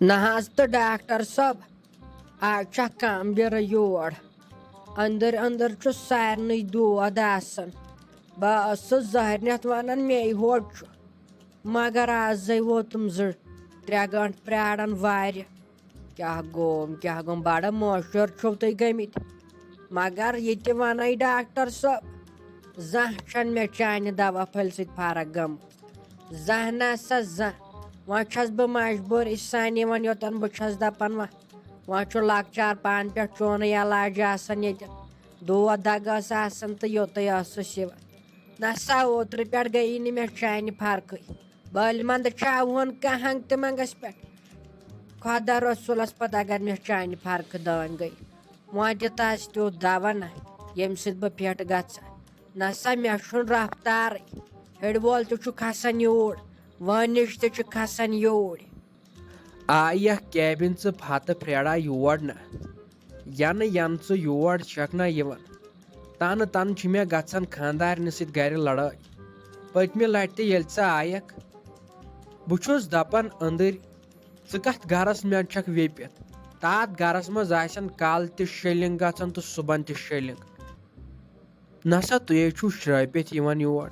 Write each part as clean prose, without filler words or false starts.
نہ حظ تہٕ ڈاکٹر صٲب آز چھا کم بیرٕ یور أنٛدٕرۍ أنٛدٕرۍ چھُ سارنٕے دود آسان بہٕ ٲسٕس زہرنٮ۪تھ وَنان مے ہوت چھُ مگر آزَے ووتُم 2-3 گٲنٛٹہٕ پرٛاران وارِ کیٛاہ گوٚم بَڑٕ مٲشوٗر چھِو تُہۍ گٔمٕتۍ مگر یہِ تہِ وَنَے ڈاکٹر صٲب زانٛہہ چھَنہٕ مےٚ چانہِ دوا پھٔلۍ سۭتۍ فرق گٔمٕژ زانٛہہ نسا زانٛہہ وۄنۍ چھَس بہٕ مجبوٗری سان یِوان یوٚتَن بہٕ چھَس دَپان وۄنۍ چھُ لۄکچار پانہٕ پٮ۪ٹھ چونٕے علاج آسان ییٚتٮ۪ن دود دَگ ٲس آسان تہٕ یوٚتُے ٲسٕس یِوان نسا اوترٕ پٮ۪ٹھ گٔیی نہٕ مےٚ چانہِ فرقٕے بٔلۍ منٛدٕ چھاوہون کانٛہہ ہنٛگ تہٕ منٛگَس پٮ۪ٹھ خۄدا رسوٗلَس پَتہٕ اگر مےٚ چانہِ فرقہٕ دٲنۍ گٔے وۄنۍ دِتہٕ اَسہِ تیُتھ دوا نہ ییٚمہِ سۭتۍ بہٕ پھِٹ گژھٕ نسا مےٚ چھُنہٕ رفتارٕے ہِڑ وول تہِ چھُ کھسان یوٗرۍ وٲنِج تہِ چھُ کھسان یوٗرۍ آیہ کیبِن ژٕ پھتہٕ پھرٛیڑا یور نہ ینہٕ ژٕ یور چھکھ نہ یِوان تنہٕ تنہٕ چھِ مےٚ گژھان خانٛدارنہِ سۭتۍ گرِ لڑٲے پٔتمہِ لٹہِ تہِ ییٚلہِ ژٕ آیکھ بہٕ چھُس دپان أنٛدٕرۍ ژٕ کتھ گرس منٛز چھکھ ویپِتھ تتھ گرس منٛز آسن کالہٕ تہِ شیلنگ گژھان تہٕ صبحن تہِ شیلنگ نسا تُہۍ چھُو شرٲپِتھ یِوان یور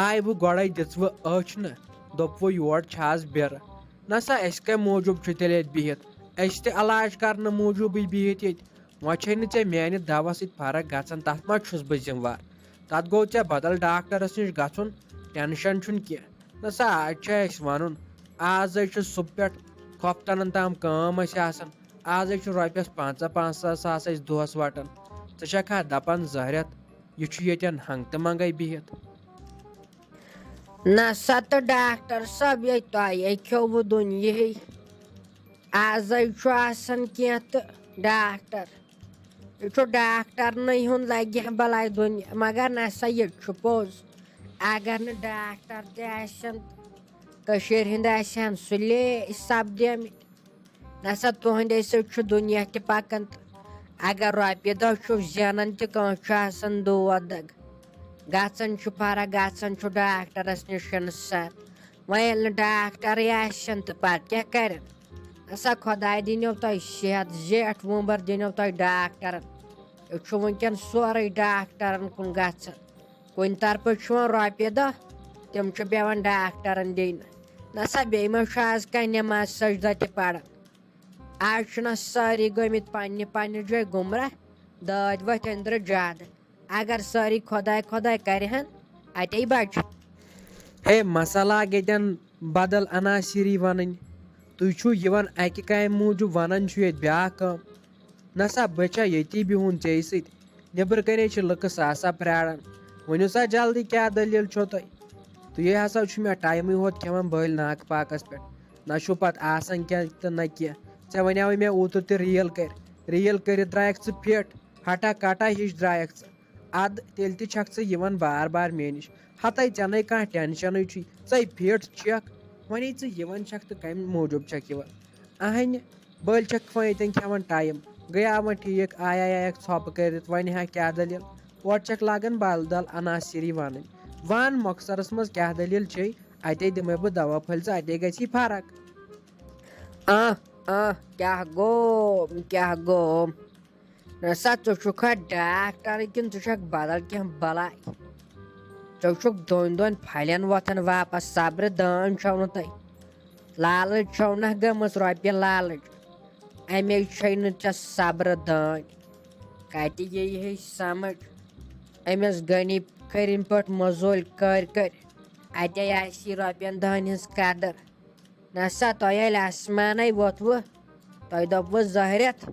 آے بہٕ گۄڈے دِژوٕ أچھ نہ دوٚپوٕ یور چھِ آز بیرٕ نسا أسۍ کمہِ موٗجوٗب چھِ تیٚلہِ ییٚتہِ بِہِتھ أسۍ تہِ علاج کرنہٕ موٗجوٗبٕے بِہِتھ ییٚتہِ وۄنۍ چھے نہٕ ژےٚ میانہِ دوا سۭتۍ فرق گژھان تتھ منٛز چھُس بہٕ ذِمہٕ وار تتھ گوٚو ژےٚ بدل ڈاکٹرس نِش گژھُن ٹٮ۪نشن چھُنہٕ کینٛہہ نسا آز چھُ اسہِ ونُن آزے چھُ صبح پٮ۪ٹھ کھۄفتنن تام کٲم اسہِ آسان آزے چھُ رۄپیس 500 ساس اسہِ دۄہس وٹان ژٕ چھکھا دپان زہرٮ۪تھ یہِ چھُ ییٚتٮ۪ن ہنٛگ تہٕ منٛگے بِہِتھ نسا تہٕ ڈاکٹر صٲب یے تۄہے کھیوٚوٕ دُنیہٕے آزے چھُ آسان کینٛہہ تہٕ ڈاکٹر یہِ چھُ ڈاکٹرنٕے ہُنٛد لگہِ ہا بلاے دُنیا مگر نسا یہِ چھُ پوٚز اگر نہٕ ڈاکٹر تہِ آسن کٔشیٖرِ ہِنٛدۍ آسہِ ہن سُلے سپدیمٕتۍ نسا تُہنٛدے سۭتۍ چھُ دُنیا تہِ پکان تہٕ اگر رۄپیہِ دہ چھُ زینان تہِ کٲنٛسہِ چھُ آسان دود دگ گژھان چھُ فرق گژھان چھُ ڈاکٹرس نِش سان وۄنۍ ییٚلہِ نہٕ ڈاکٹرے آسن تہٕ پتہٕ کیٛاہ کرن نسا خۄداے دِنو تۄہہِ صحت زیٹھ وُمبر دِنو تۄہہِ ڈاکٹرن یہِ چھُ وٕنکیٚن سورُے ڈاکٹرن کُن گژھان کُنہِ طرفہٕ چھُ وۄنۍ رۄپیہِ دہ تِم چھِ پیٚوان ڈاکٹرن دِنۍ نسا بیٚیہِ ما چھُ آز کانٛہہ نٮ۪ماز سجدہ تہِ پران آز چھُنہ سٲری گٔمٕتۍ پننہِ جایہِ گُمراہ دٲدۍ ؤتھۍ أنٛدرٕ زیادٕ اگر سٲری خۄداے کرِہن اتے بچہِ ہے مسلاگ ییٚتٮ۪ن بدل عناصری ونٕنۍ تُہۍ چھُو یِوان اکہِ کامہِ موٗجوٗب ونان چھُ ییٚتہِ بیاکھ کٲم نسا بہٕ چھا ییٚتی بِہُن ژےٚ سۭتۍ نیٚبرٕ کنے چھِ لُکہٕ ساسا پراران ؤنِو سا جلدی کیٛاہ دٔلیٖل چھو تۄہہِ تُہۍ ہسا چھُ مےٚ ٹایمٕے ہوت کھٮ۪وان بٔلۍ ناکہٕ پاکس پٮ۪ٹھ نہ چھُ پتہٕ آسان کینٛہہ تہٕ نہ کینٛہہ ژےٚ ونیاوے مےٚ اوترٕ تہِ ریٖل کٔرِتھ درٛایکھ ژٕ پھِٹ ہٹا کٹا ہِش درٛایکھ ژٕ ادٕ تیٚلہِ تہِ چھکھ ژٕ یِوان بار بار مےٚ نِش ہتے ژےٚ نَے کانٛہہ ٹٮ۪نشنٕے چھُے ژَے پھِٹ چھکھ وۄنۍ ژٕ یِوان چھکھ تہٕ کمہِ موٗجوٗب چھکھ یِوان اہنہِ بٔلۍ چھکھ وۄنۍ ییٚتٮ۪ن کھٮ۪وان ٹایم گٔیا وۄنۍ ٹھیٖک آیکھ ژھۄپہٕ کٔرِتھ وۄنۍ ہا کیٛاہ دٔلیٖل اورٕ چھکھ لاگان بدل عناصری ونٕنۍ ون مۄخصرس منٛز کیٛاہ دٔلیٖل چھے اتے دِمے بہٕ دوا پھٔلۍ ژٕ اتے گژھی فرق کیٛاہ گوٚو نسا ژٕ چھُکھا ڈاکٹر کِنہٕ ژٕ چھکھ بدل کینٛہہ بلاے ژٕ چھُکھ دۄن پھلٮ۪ن وۄتھان واپس صبرٕ دٲن چھو نہٕ تۄہہِ لالٕچ چھو نہ گٔمٕژ رۄپیہِ لالٕچ امے چھے نہٕ ژےٚ صبرٕ دٲنۍ کتہِ یی سمجھ أمِس غنی کٔرِنۍ پٲٹھۍ مٔزوٗرۍ کٔرۍ اتے آسہِ رۄپین دہن ہِنٛز قدر نسا تۄہہِ ییٚلہِ آسمانے ووٚتھوٕ تۄہہِ دوٚپوٕ زہرٮ۪تھ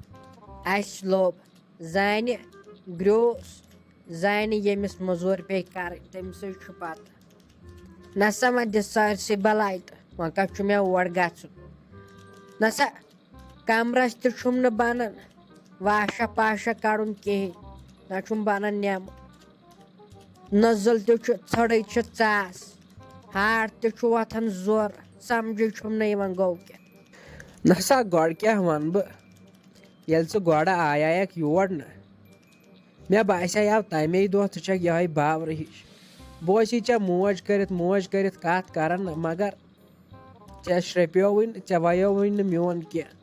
اَسہِ لوٚب زانہِ گرٛوٗس زانہِ ییٚمِس مٔزوٗرۍ پیٚیہِ کرٕنۍ تٔمسٕے چھُ پتہ نسا وۄنۍ دِ سٲرسٕے بلاے تہٕ وۄنۍ کتھ چھُ مےٚ اور گژھُن نسا کمرس تہِ چھُم نہٕ بنان واشا پاشا کڑُن کہیٖنۍ نہ چھُم بنان نٮ۪مہٕ نٔزٕل تہِ چھُ ژھٔڑٕے چھِ ژاس ہاٹ تہِ چھُ وۄتھان زورٕ سمجھے چھُم نہٕ یِوان گوٚو کیٛاہ نسا گۄڈٕ کیٛاہ ونہٕ بہٕ ییٚلہِ ژٕ گۄڈٕ آیکھ یور نہ مےٚ باسیو تمے دۄہ ژٕ چھکھ یِہے باورٕ ہِش بہٕ اوسے ژےٚ موج کٔرِتھ کتھ کران مگر ژےٚ شرٛپیووٕے نہٕ ژےٚ وَیووٕے نہٕ میون کینٛہہ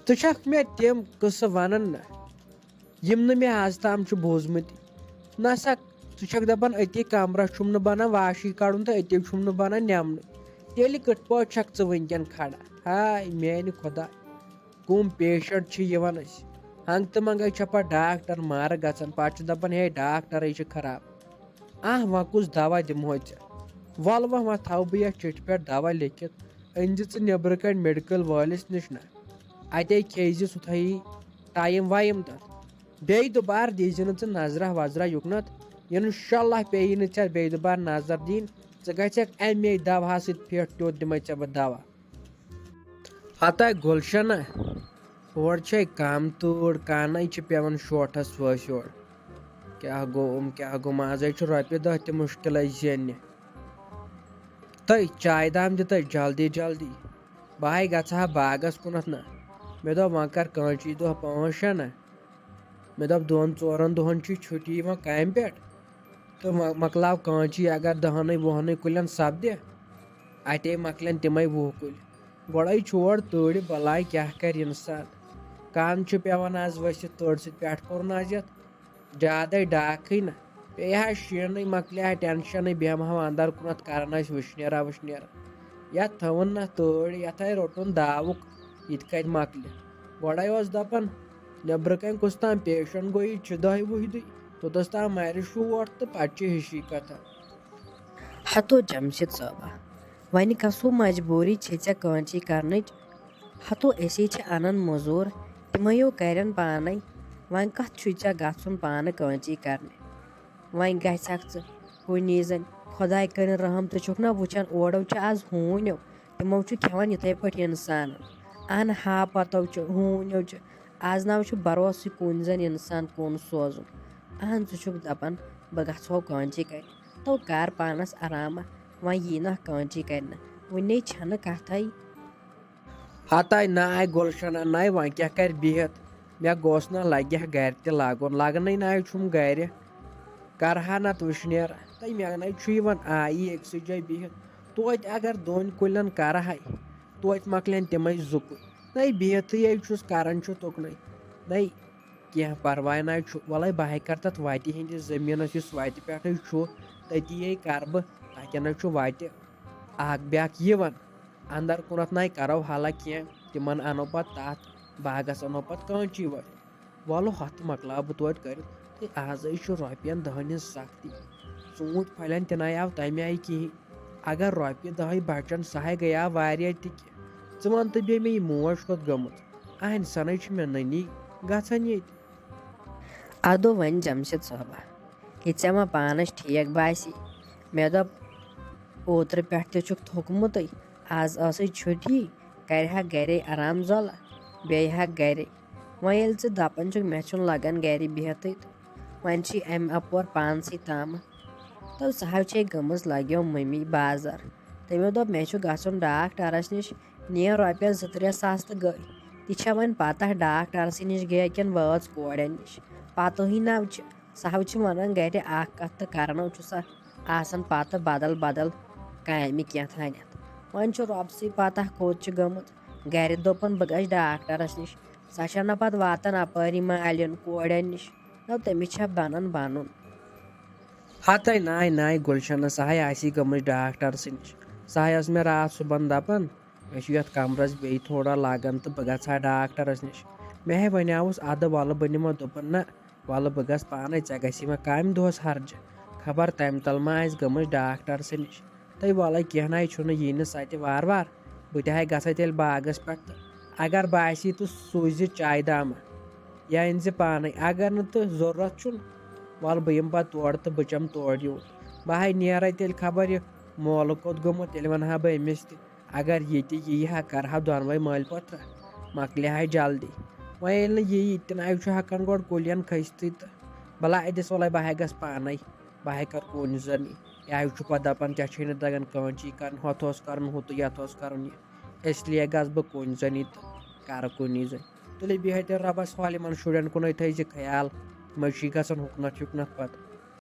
ژٕ چھکھ مےٚ تِم قٕصہٕ وَنان نہ یِم نہٕ مےٚ آز تام چھُ بوٗزمُت نہ سا ژٕ چھکھ دَپان أتی کمرس چھُم نہٕ بنان واشی کڑُن تہٕ أتی چھُم نہٕ بنان نٮ۪منُے تیٚلہِ کِتھ پٲٹھۍ چھکھ ژٕ وٕنکٮ۪ن کھڑا ہاے میانہِ خۄدا کُم پیشنٹ چھِ یِوان أسۍ ہنٛگہٕ تہٕ منٛگے چھےٚ پتہٕ ڈاکٹر مارٕ گژھان پتہٕ چھِ دپان ہے ڈاکٹرے چھِ خراب وۄنۍ کُس دوا دِمہوے ژےٚ وَلہٕ وۄنۍ تھاوٕ بہٕ یتھ چِٹھِ پٮ۪ٹھ دوا لیکھِتھ أنزِ ژٕ نیٚبرٕ کنۍ میڈِکل وٲلِس نِش نہ اتے کھیزِ سُہ تھایی ٹایم وایم تتھ بیٚیہِ دُبارٕ دیٖزِ نہٕ ژٕ نظرا وظرا یُکنتھ اِنشاءاللہ پیٚیی نہٕ ژےٚ بیٚیہِ دُبارٕ نظر دِنۍ ژٕ گژھکھ اَمے دوا سۭتۍ فِٹ تیُتھ دِمے ژےٚ بہٕ دوا ہتا گُلشنہ اورٕ چھے کم تۭر کانے چھِ پیوان شوٹھس وٲسۍ یور کیاہ گوٚو مازے چھُ رۄپیہِ دہ تہِ مُشکِلے زیننہِ تہٕ چاے دام دِتَے جلدی جلدی بہٕ ہاے گژھٕ ہا باغس کُنتھ نہ مےٚ دوٚپ وۄنۍ کر کٲنٛچی دۄہ 5-6 نہ مےٚ دوٚپ 2-4 دۄہن چھِ چھُٹی یِوان کامہِ پٮ۪ٹھ تہٕ مۄکلاو کٲنٛچی اگر 10-20 کُلٮ۪ن سپدِ اتے مۄکلن تِمے 20 کُلۍ گۄڈے چھُ اورٕ تۭرِ بلاے کیاہ کرِ انسان کن چھُ پیوان آز ؤسِتھ تۭرِ سۭتۍ پٮ۪ٹھ کوٚرُن آز یتھ زیادے ڈاکھٕے نہ پیٚیہِ ہا شیٖنٕے مۄکلہِ ہا ٹٮ۪نشنٕے بیٚہمہٕ ہو انٛدر کُنتھ کران ٲسۍ وٕشنیرا یتھ تھٲوٕن نہ تۭر یتھے روٚٹُن داوُک یِتہِ کتہِ مۄکلہِ گۄڈے اوس دپان نیٚبرٕ کنۍ کُس تام پیشنٹ گوٚو یہِ 10 دۄہہِ توٚتس تام مارِ شوٹ تہٕ پتہٕ چھِ ہِشی کتھا ہتو جمشید صٲبا وۄنۍ کۄسو مجبوٗری چھے ژےٚ کٲنچی کرنٕچ ہتو أسی چھِ انان موٚزوٗر تِمَیو کرن پانے وۄنۍ کتھ چھُے ژےٚ گژھُن پانہٕ کٲنچی کرنہِ وۄنۍ گژھکھ ژٕ کُنی زٔنۍ خۄداے کٔرِنۍ رحم ژٕ چھُکھ نہ وٕچھان اورو چھِ آز ہوٗنیو تِمو چھُ کھٮ۪وان یِتھے پٲٹھۍ انسانن ہا پتو چھِ ہوٗنیو چھِ آز نہ چھُ بروسٕے کُنۍ زن انسان کُن سوزُن ژٕ چھُکھ دپان بہٕ گژھو کٲنچی کرِ تو کر پانس آراما وۄنۍ یی نہ کٲنچی کرنہٕ وُنے چھنہٕ کتھے ہتاے ناے گُلشنہ ناے وۄنۍ کیاہ کرِ بِہِتھ مےٚ گوٚژھ نہ لگہِ ہا گرِ تہِ لگنٕے ناے چھُم گرِ کرہا نتہٕ وٕشنیرا تہٕ مےٚ نَے چھُ یِوان آیی أکسٕے جایہِ بِہِتھ توتہِ اگر 2 کُلٮ۪ن کرہاے توتہِ مۄکلن تِمے 2 کُلۍ نَے بِہتھٕے چھُس کران چھُ تُکنُے نَے کینٛہہ پرواے ناے چھُ وَلے بہٕ ہاے کر تتھ وتہِ ہِنٛدِس زٔمیٖنس یُس وتہِ پٮ۪ٹھٕے چھُ تٔتی کرٕ بہٕ تتٮ۪ن چھُ وتہِ اکھ بیاکھ یِوان انٛدر کُنتھ نَے کرو حالا کینٛہہ تِمن انو پتہٕ تتھ باغس انو پتہٕ کٲنچی وٲلۍ وَلہٕ ہۄتھ مۄکلاو بہٕ توتہِ کٔرِتھ تہٕ آزے چھُ رۄپین 10 ہٕنٛز سختی ژوٗنٛٹھۍ پھلٮ۪ن تہِ نَے آو تمہِ آیہِ کِہینۍ اگر رۄپیہِ 10 بچن سُہ ہاے گٔیاو واریاہ تہِ کینٛہہ ژٕ وَن تہٕ بیٚیہِ مےٚ یہِ موج کوٚت گٔمٕژ سنٕے چھِ مےٚ نٔنی گژھان ییٚتہِ ادو وۄنۍ جمشید صٲبا یہِ ژےٚ وۄنۍ پانس ٹھیٖک باسی مےٚ دوٚپ اوترٕ پٮ۪ٹھ تہِ چھُکھ تھوٚکمُتٕے آز ٲسٕے چھُٹی کرِہکھ گرے آرام زولا بیٚیہِ ہکھ گرے وۄنۍ ییٚلہِ ژٕ دپان چھُکھ مےٚ چھُنہٕ لگان گرِ بِہتھٕے تہٕ وۄنۍ چھُے امہِ اپور پانسٕے تامتھ تہٕ سۄ حظ چھے گٔمٕژ لگیو مٔمی بازر تٔمۍ دوٚپ مےٚ چھُ گژھُن ڈاکٹرس نِش نِیَن رۄپیس 2-3 ساس تہٕ گٔے تہِ چھےٚ وۄنۍ پتہ ڈاکٹرسٕے نِش گٔیے کِنہٕ وٲژ کورٮ۪ن نِش پتہٕے نہ چھِ سۄ حظ چھِ ونان گرِ اکھ کتھ تہٕ کرنو چھُ سا آسان پتہٕ بدل کامہِ کینٛہہ وۄنۍ چھُ رۄبسٕے پتہ کوٚت چھِ گٔمٕژ گرِ دوٚپُن بہٕ گژھٕ ڈاکٹرس نِش سۄ چھےٚ نہ پتہٕ واتان اپٲری مالٮ۪ن کورٮ۪ن نِش تٔمِس چھےٚ بنان بنُن ہتاے ناے گُلشنہ سۄ ہاے آسی گٔمٕژ ڈاکٹرسٕے نِش سۄ ہاے ٲس مےٚ راتھ صُبحن دپان مےٚ چھُ یتھ کمرس بیٚیہِ تھوڑا لگان تہٕ بہٕ گژھٕ ہا ڈاکٹرس نِش مےٚ ہاے ونیاوُس ادٕ وَلہٕ بہٕ نِمو دوٚپُن نہ وَلہٕ بہٕ گژھٕ پانے ژےٚ گژھی وۄنۍ کامہِ دۄہس ہرجہِ خبر تمہِ تل ما آسہِ گٔمٕژ ڈاکٹرسٕے نِش تہٕ وَلے کینٛہہ ناے چھُنہٕ یی نہٕ سۄ تہِ وارٕ بہٕ تہِ ہاے گژھے تیٚلہِ باغس پٮ۪ٹھ تہٕ اگر باسی تہٕ سوٗزِ چاے داما یا أنۍ زِ پانے اگر نہٕ تہٕ ضروٗرت چھُنہٕ وَلہٕ بہٕ یِمہٕ پتہٕ تورٕ تہٕ بہٕ چَمہٕ تورٕ یوٗت بہٕ ہاے نیرے تیٚلہِ خبر یہِ مولہٕ کوٚت گوٚمُت تیٚلہِ وَنہٕ ہا بہٕ أمِس تہِ اگر ییٚتہِ یی ہا کرہا دۄنوَے مٲلۍ پوٚتھرا مۄکلہِ ہا جلدی وۄنۍ ییٚلہِ نہٕ یی تہِ نَے چھُ ہٮ۪کان گۄڈٕ کُلٮ۪ن کھٔستٕے تہٕ بلاے دِس وَلے بہٕ ہاے گژھٕ پانے بہٕ ہاے کر کُنۍ زٔنۍ یہِ ہاے چھُ پتہٕ دپان ژےٚ چھے نہٕ تگان کٲنچی کرٕنۍ ہۄتھ اوس کرُن ہُہ تہٕ یتھ اوس کرُن یہِ اس لیے گژھٕ بہٕ کُنۍ زٔنی تہٕ کرٕ کُنی زٔنۍ تُلِو بیٚہِو تیٚلہِ رۄبس حوالہٕ یِمن شُرٮ۪ن کُنٕے تھٲیزِ خیال یِمے چھِ گژھان ہُکنتھ پتہٕ